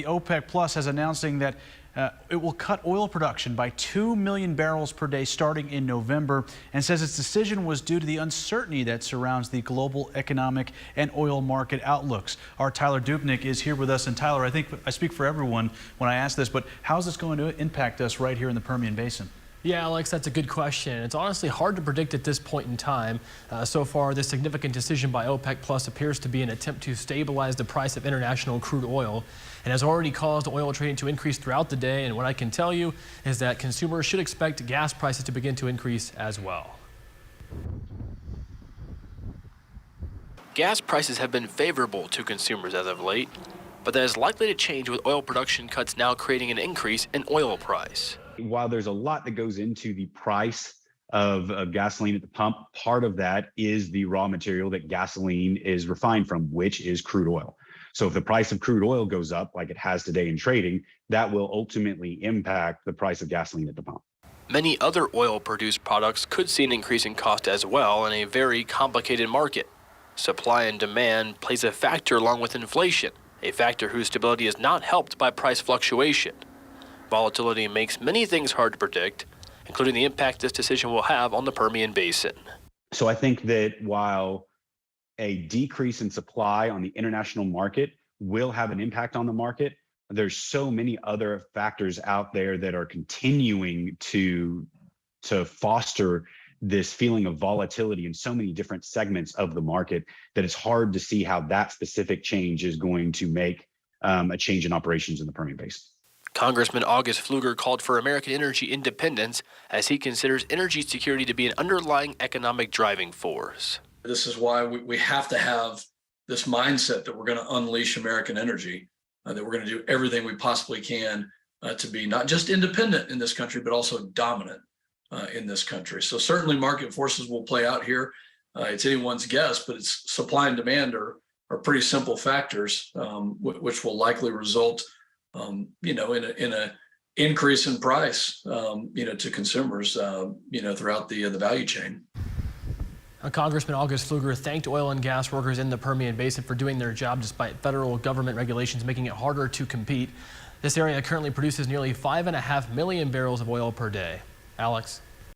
The OPEC Plus has announcing that it will cut oil production by 2 million barrels per day starting in November, and says its decision was due to the uncertainty that surrounds the global economic and oil market outlooks. Our Tyler Dubnik is here with us. And Tyler, I think I speak for everyone when I ask this, but how's this going to impact us right here in the Permian Basin? Yeah, Alex, that's a good question. It's honestly hard to predict at this point in time. So far, this significant decision by OPEC Plus appears to be an attempt to stabilize the price of international crude oil and has already caused oil trading to increase throughout the day. And what I can tell you is that consumers should expect gas prices to begin to increase as well. Gas prices have been favorable to consumers as of late, but that is likely to change with oil production cuts now creating an increase in oil price. While there's a lot that goes into the price of gasoline at the pump, part of that is the raw material that gasoline is refined from, which is crude oil. So if the price of crude oil goes up like it has today in trading, that will ultimately impact the price of gasoline at the pump. Many other oil-produced products could see an increase in cost as well in a very complicated market. Supply and demand plays a factor along with inflation, a factor whose stability is not helped by price fluctuation. Volatility makes many things hard to predict, including the impact this decision will have on the Permian Basin. So I think that while a decrease in supply on the international market will have an impact on the market, there's so many other factors out there that are continuing to foster this feeling of volatility in so many different segments of the market that it's hard to see how that specific change is going to make a change in operations in the Permian Basin. Congressman August Pfluger called for American energy independence as he considers energy security to be an underlying economic driving force. This is why we have to have this mindset that we're going to unleash American energy, that we're going to do everything we possibly can to be not just independent in this country, but also dominant in this country. So certainly market forces will play out here. It's anyone's guess, but it's supply and demand are pretty simple factors, which will likely result in a increase in price, to consumers, throughout the value chain. Congressman August Pfluger thanked oil and gas workers in the Permian Basin for doing their job despite federal government regulations making it harder to compete. This area currently produces nearly 5.5 million barrels of oil per day. Alex.